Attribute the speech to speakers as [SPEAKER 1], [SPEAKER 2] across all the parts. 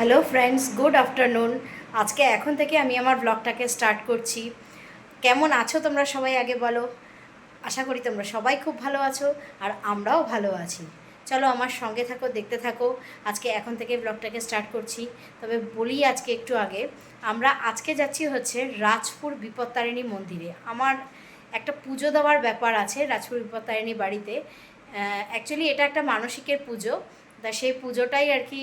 [SPEAKER 1] Hello friends, good afternoon. আজকে এখন থেকে আমি আমার ব্লগটাকে স্টার্ট করছি। কেমন আছো তোমরা সবাই আগে বলো। আশা করি তোমরা সবাই খুব ভালো আছো আর আমরাও ভালো আছি। চলো আমার সঙ্গে থাকো, দেখতে থাকো। আজকে এখন থেকে ব্লগটাকে স্টার্ট করছি। তবে বলি আজকে একটু আগে, আমরা আজকে যাচ্ছি হচ্ছে রাজপুর বিপত্তারিণী মন্দিরে। আমার একটা পুজো দেওয়ার ব্যাপার আছে রাজপুর বিপত্তারিণী বাড়িতে। অ্যাকচুয়ালি এটা একটা মানসিকের পুজো। তা সেই পুজোটাই আর কি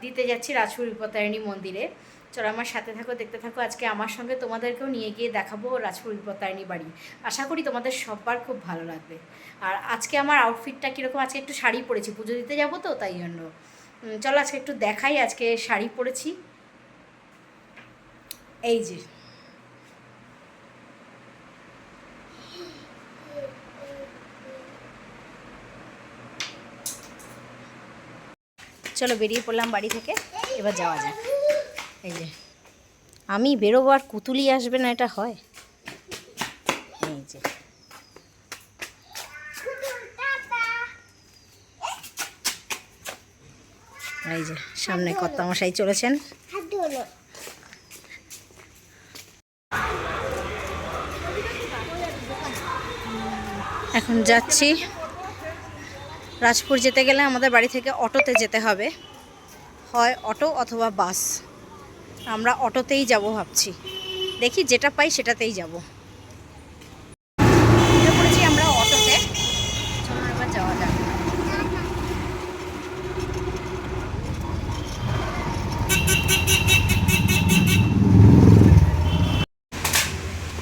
[SPEAKER 1] দিতে যাচ্ছি রাজপুর বিপত্তারিণী মন্দিরে। চলো আমার সাথে থাকো, দেখতে থাকো। আজকে আমার সঙ্গে তোমাদেরকেও নিয়ে গিয়ে দেখাবো রাজপুর বিপত্তারিণী বাড়ি। আশা করি তোমাদের সবার খুব ভালো লাগবে। আর আজকে আমার আউটফিটটা কীরকম, আজকে একটু শাড়ি পরেছি, পুজো দিতে যাবো তো তাই জন্য। চলো আজকে একটু দেখাই, আজকে শাড়ি পরেছি। এই যে চলো বেরিয়ে পড়লাম বাড়ি থেকে, এবার যাওয়া যাক। এই যে আমি বেরোবো আর কুতুলি আসবে না, এটা হয়? এই যে এই যে সামনে কর্তামশাই চলেছেন। এখন যাচ্ছি। রাজপুর যেতে গেলে আমাদের বাড়ি থেকে অটোতে যেতে হবে, হয় অটো অথবা বাস। আমরা অটোতেই যাব ভাবছি, দেখি যেটা পাই সেটাতেই যাব। পড়েছি আমরা অটোতে, চলুন এবার যাওয়া যাক।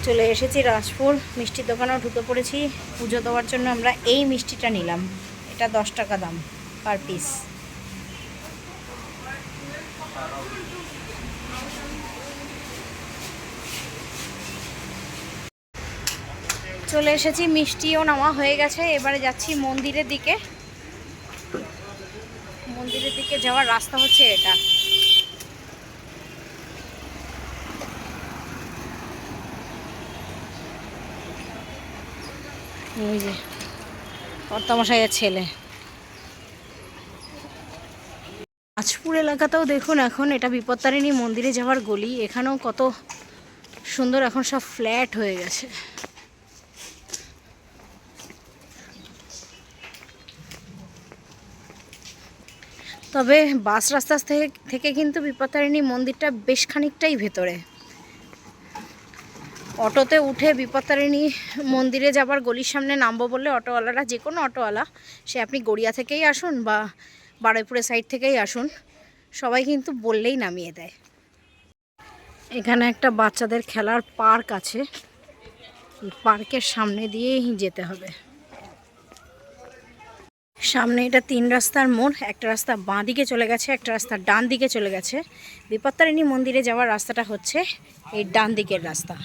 [SPEAKER 1] চলে এসেছি রাজপুর, মিষ্টির দোকানেও ঢুকে পড়েছি। পুজো দেওয়ার জন্য আমরা এই মিষ্টিটা নিলাম, এটা 10 টাকা দাম পার পিস। চলে এসেছি, মিষ্টিও নেওয়া হয়ে গেছে। এবারে যাচ্ছি মন্দিরের দিকে। মন্দিরের দিকে যাওয়ার রাস্তা হচ্ছে এটা। এই যে কর্তামশাইয়ের ছেলে। রাজপুর এলাকাতেও দেখুন, এখন এটা বিপত্তারিণী মন্দিরে যাওয়ার গলি। এখানেও কত সুন্দর, এখন সব ফ্ল্যাট হয়ে গেছে। তবে বাস রাস্তা থেকে কিন্তু বিপত্তারিণী মন্দিরটা বেশ খানিকটাই ভেতরে। অটোতে উঠে বিপত্তারিণী মন্দিরে যাবার গলির সামনে নামবো বললে অটোওয়ালারা, যে কোনো অটোওয়ালা, সে আপনি গড়িয়া থেকেই আসুন বা বারুইপুরের সাইড থেকেই আসুন, সবাই কিন্তু বললেই নামিয়ে দেয়। এখানে একটা বাচ্চাদের খেলার পার্ক আছে, এই পার্কের সামনে দিয়েই যেতে হবে। সামনে এটা 3 রাস্তার মোড়, একটা রাস্তা বাঁ দিকে চলে গেছে, একটা রাস্তা ডান দিকে চলে গেছে। বিপত্তারিণী মন্দিরে যাওয়ার রাস্তাটা হচ্ছে এই ডান দিকের রাস্তা।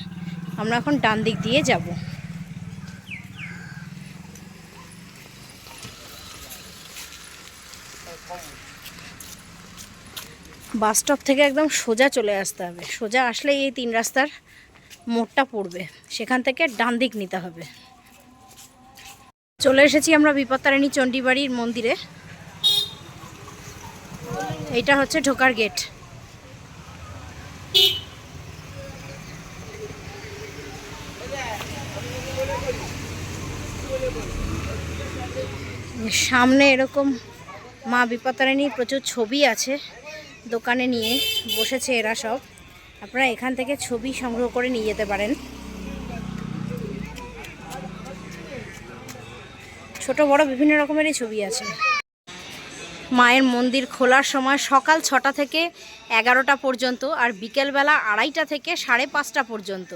[SPEAKER 1] আমরা এখন ডান দিক দিয়ে যাব। বাস স্টপ থেকে একদম সোজা চলে আসতে হবে। সোজা আসলেই এই 3 রাস্তার মোড়টা পড়বে, সেখান থেকে ডান দিক নিতে হবে। চলে এসেছি আমরা বিপত্তারিণী চণ্ডীবাড়ির মন্দিরে। এইটা হচ্ছে ঢোকার গেট। সামনে এরকম মা বিপত্তারিণীর প্রচুর ছবি আছে, দোকানে নিয়ে বসেছে এরা সব। আপনারা এখান থেকে ছবি সংগ্রহ করে নিয়ে যেতে পারেন। ছোট বড় বিভিন্ন রকমেরই ছবি আছে। মায়ের মন্দির খোলার সময় সকাল 6টা থেকে 11টা পর্যন্ত, আর বিকেলবেলা 2:30টা থেকে 5:30টা পর্যন্ত।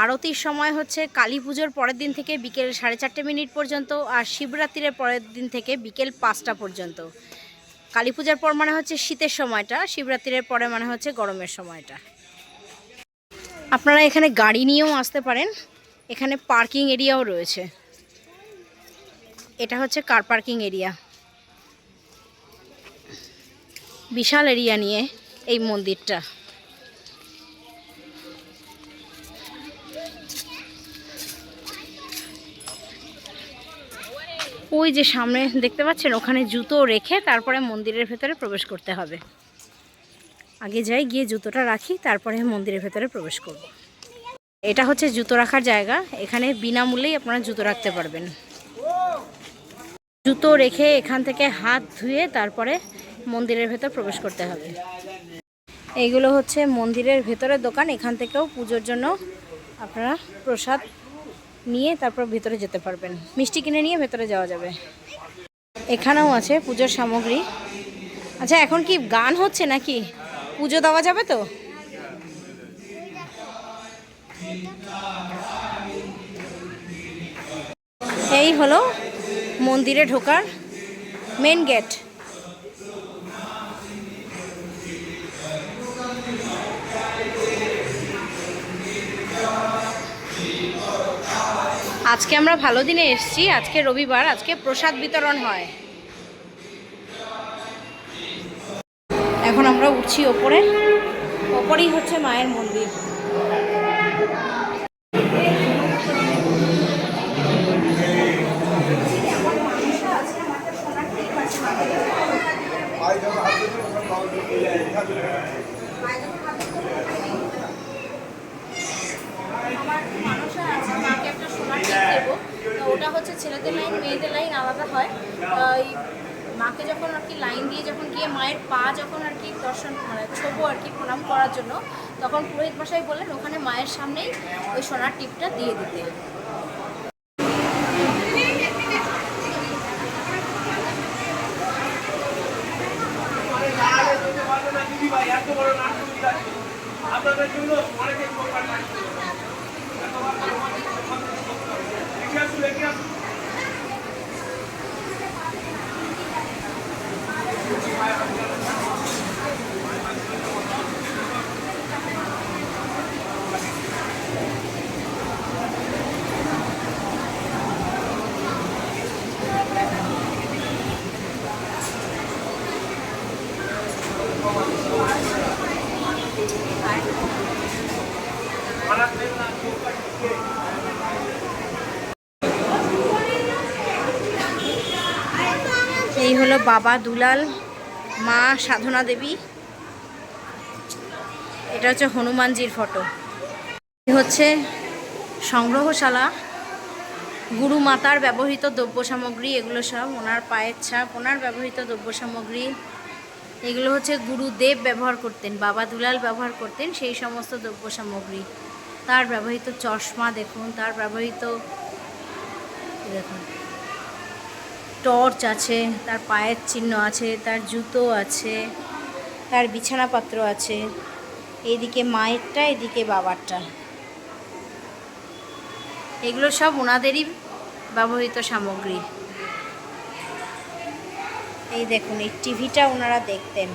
[SPEAKER 1] আরতির সময় হচ্ছে কালী পুজোর পরের দিন থেকে বিকেল 4:30 পর্যন্ত, আর শিবরাত্রির পরের দিন থেকে বিকেল 5টা পর্যন্ত। কালী পূজার পর মানে হচ্ছে শীতের সময়টা, শিবরাত্রির পরে মানে হচ্ছে গরমের সময়টা। আপনারা এখানে গাড়ি নিয়েও আসতে পারেন, এখানে পার্কিং এরিয়াও রয়েছে। এটা হচ্ছে কার পার্কিং এরিয়া। বিশাল এরিয়া নিয়ে এই মন্দিরটা। ওই যে সামনে দেখতে পাচ্ছেন, ওখানে জুতো রেখে তারপরে মন্দিরের ভেতরে প্রবেশ করতে হবে। আগে যাই, গিয়ে জুতোটা রাখি, তারপরে মন্দিরের ভেতরে প্রবেশ করব। এটা হচ্ছে জুতো রাখার জায়গা। এখানে বিনামূল্যেই আপনারা জুতো রাখতে পারবেন। জুতো রেখে এখান থেকে হাত ধুয়ে তারপরে মন্দিরের ভেতর প্রবেশ করতে হবে। এইগুলো হচ্ছে মন্দিরের ভেতরের দোকান। এখান থেকেও পুজোর জন্য আপনারা প্রসাদ নিয়ে তারপর ভেতরে যেতে পারবেন। মিষ্টি কিনে নিয়ে ভেতরে যাওয়া যাবে। এখানেও আছে পুজোর সামগ্রী। আচ্ছা, এখন কি গান হচ্ছে নাকি? পুজো দেওয়া যাবে তো? এই হলো মন্দিরে ঢোকার মেন গেট। আজকে আমরা ভালো দিনে এসেছি। আজকে রবিবার, আজকে প্রসাদ বিতরণ হয়। এখন আমরা উঠছি ওপরে। ওপরেই হচ্ছে মায়ের মন্দির। ওটা হচ্ছে ছেলেদের লাইন, মেয়েদের লাইন আলাদা হয়। মাকে যখন আর কি লাইন দিয়ে যখন গিয়ে মায়ের পা যখন আর কি দর্শন মানে ছোবো আর কি প্রণাম করার জন্য, তখন পুরোহিত মশাই বললেন ওখানে মায়ের সামনেই ওই সোনার টিপটা দিয়ে দিতে। এই হলো বাবা দুলাল, মা সাধনা দেবী। এটা হচ্ছে হনুমানজির ফটো। হচ্ছে সংগ্রহশালা। গুরু মাতার ব্যবহৃত দ্রব্য সামগ্রী, এগুলো সব ওনার পায়ের ছাপ, ওনার ব্যবহৃত দ্রব্য সামগ্রী। এগুলো হচ্ছে গুরুদেব ব্যবহার করতেন, বাবা দুলাল ব্যবহার করতেন সেই সমস্ত দ্রব্য সামগ্রী। তার ব্যবহৃত চশমা দেখুন, তার ব্যবহৃত দেখুন টর্চ আছে, তার পায়ের চিহ্ন আছে, তার জুতো আছে, তার বিছানাপত্র আছে। এইদিকে মায়েরটা, এদিকে বাবারটা। এগুলো সব ওনাদেরই ব্যবহৃত সামগ্রী। এই দেখুন, এই টিভিটা ওনারা দেখতেন।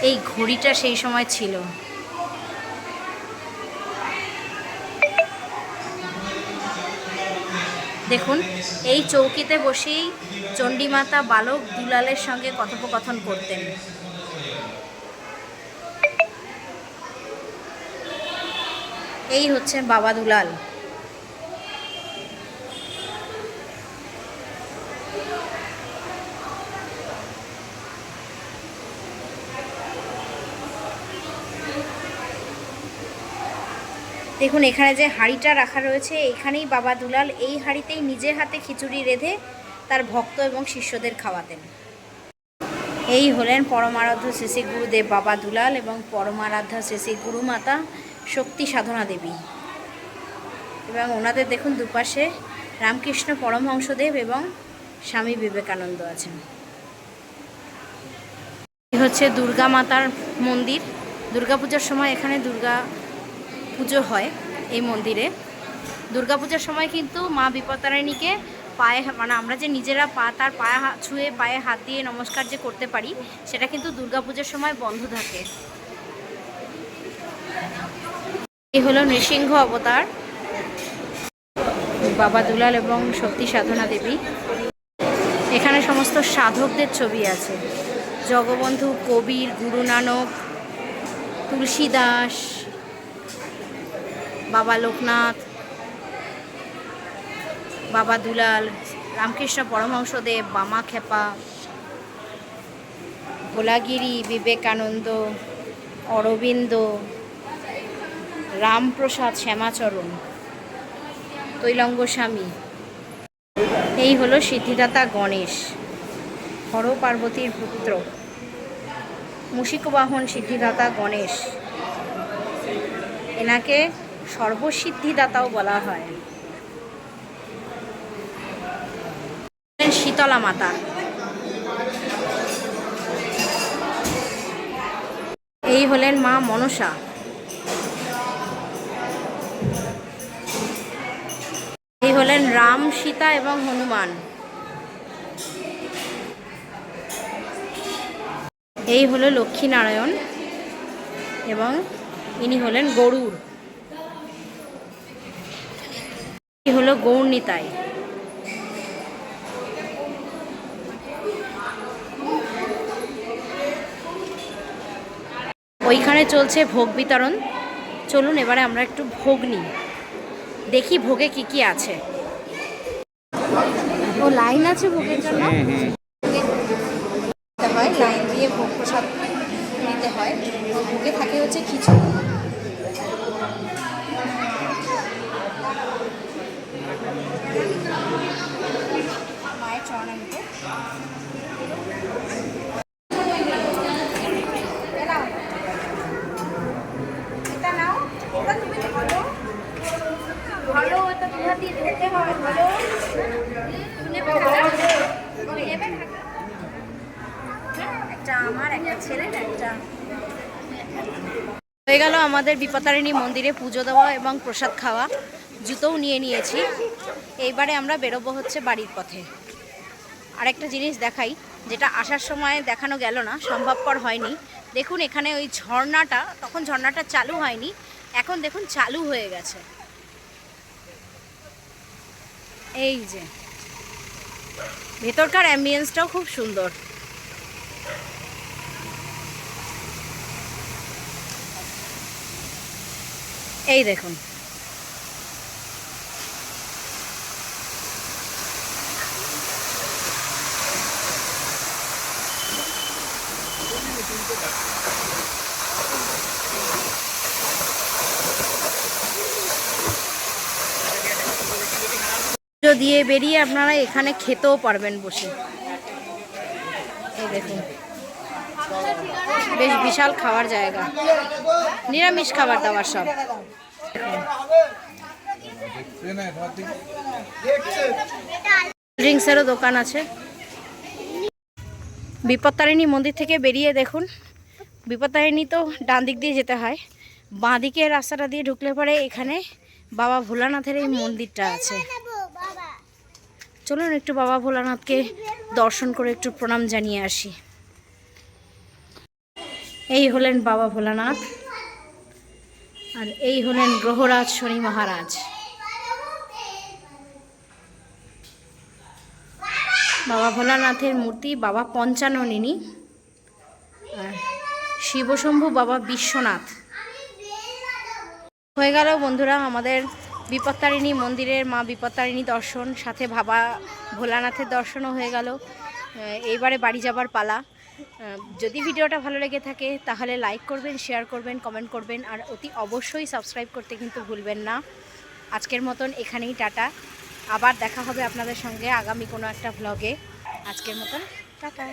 [SPEAKER 1] এই ঘড়িটা সেই সময় ছিল। দেখুন, এই চৌকিতে বসেই চণ্ডীমাতা বালক দুলালের সঙ্গে কথোপকথন করতেন। এই হচ্ছে বাবা দুলাল। দেখুন, এখানে যে হাঁড়িটা রাখা রয়েছে, এখানেই বাবা দুলাল এই হাঁড়িতেই নিজের হাতে খিচুড়ি রেঁধে তার ভক্ত এবং শিষ্যদের খাওয়াতেন। এই হলেন পরমারাধ্য শ্রী শ্রী গুরুদেব বাবা দুলাল এবং পরমারাধ্যা শ্রী শ্রী গুরুমাতা শক্তি সাধনা দেবী। এবং ওনাদের দেখুন দুপাশে রামকৃষ্ণ পরমহংসদেব এবং স্বামী বিবেকানন্দ আছেন। এই হচ্ছে দুর্গা মাতার মন্দির। দুর্গাপূজার সময় এখানে দুর্গা পুজো হয় এই মন্দিরে। দুর্গাপূজার সময় কিন্তু মা বিপত্তারিণীকে পায়ে মানে আমরা যে নিজেরা তার পায়ে ছুঁয়ে পায়ে হাত দিয়ে নমস্কার যে করতে পারি, সেটা কিন্তু দুর্গাপূজার সময় বন্ধ থাকে। এই হলো নৃসিংহ অবতার, বাবা দুলাল এবং শক্তি সাধনা দেবী। এখানে সমস্ত সাধকদের ছবি আছে। জগবন্ধু, কবির, গুরু নানক, তুলসী দাস, বাবা লোকনাথ, বাবা দুলাল, রামকৃষ্ণ পরমহংসদেব, বামাখ্যাপা, ভোলাগিরি, বিবেকানন্দ, অরবিন্দ, রামপ্রসাদ, শ্যামাচরণ, তৈলঙ্গ স্বামী। এই হলো সিদ্ধিদাতা গণেশ, হর পার্বতীর পুত্র, মুষিকবাহন সিদ্ধিদাতা গণেশ। এনাকে সর্বসিদ্ধিদাতাও বলা হয়। শীতলা মাতা, এই হলেন মা মনসা। এই হলেন রাম, সীতা এবং হনুমান। এই হলো লক্ষ্মীনারায়ণ এবং ইনি হলেন গরুর। এই হলো গৌরনিতাই। ওইখানে চলছে ভোগ বিতরণ। চলুন এবারে আমরা একটু ভোগ নিই, দেখি ভোগে কি কি আছে। ও লাইন আছে ভোগের জন্য, হয় লাইন দিয়ে ভোগ প্রসাদ নিতে হয়। ভোগে থাকে হচ্ছে খিচুড়ি। মায়ের চরণামৃত, এটা নাও, এটা তুমি ভালো ভালো, এটা তোমার দিয়ে ধরতে হবে ভালো। একটা আমার, একটা ছেলের, একটা। হয়ে গেল আমাদের বিপত্তারিণী মন্দিরে পুজো দেওয়া এবং প্রসাদ খাওয়া। জুতোও নিয়ে নিয়েছি। এইবারে আমরা বেরোবো হচ্ছে বাড়ির পথে। আরেকটা জিনিস দেখাই, যেটা আসার সময় দেখানো গেল না, সম্ভবপর হয়নি। দেখুন এখানে ওই ঝর্ণাটা, তখন ঝর্ণাটা চালু হয়নি, এখন দেখুন চালু হয়ে গেছে। এই যে ভেতরকার অ্যাম্বিয়েন্সটাও খুব সুন্দর। এই দেখুন, দিয়ে বেরিয়ে আপনারা এখানে খেতেও পারবেন বসে। এই দেখুন বেশ বিশাল খাওয়ার জায়গা, নিরামিষ খাবার দাবার সব। ড্রিঙ্কসেরও দোকান আছে। বিপত্তারিণী মন্দির থেকে বেরিয়ে দেখুন, বিপত্তারিণী তো ডান দিক দিয়ে যেতে হয়, বাঁ দিকে রাস্তাটা দিয়ে ঢুকলে পরে এখানে বাবা ভোলানাথের এই মন্দিরটা আছে। চলুন একটু বাবা ভোলানাথকে দর্শন করে একটু প্রণাম জানিয়ে আসি। এই হলেন বাবা ভোলানাথ, আর এই হলেন গ্রহরাজ শনি মহারাজ। বাবা ভোলানাথের মূর্তি বাবা পঞ্চাননিনী, আর শিবশম্ভু বাবা বিশ্বনাথ। হয়ে গেল বন্ধুরা আমাদের বিপত্তারিণী মন্দিরের মা বিপত্তারিণী দর্শন, সাথে বাবা ভোলানাথের দর্শনও হয়ে গেল। এইবারে বাড়ি যাবার পালা। যদি ভিডিওটা ভালো লেগে থাকে তাহলে লাইক করবেন, শেয়ার করবেন, কমেন্ট করবেন, আর অতি অবশ্যই সাবস্ক্রাইব করতে কিন্তু ভুলবেন না। আজকের মতন এখানেই টাটা, আবার দেখা হবে আপনাদের সঙ্গে আগামী কোনো একটা ভ্লগে। আজকের মতন টাটা।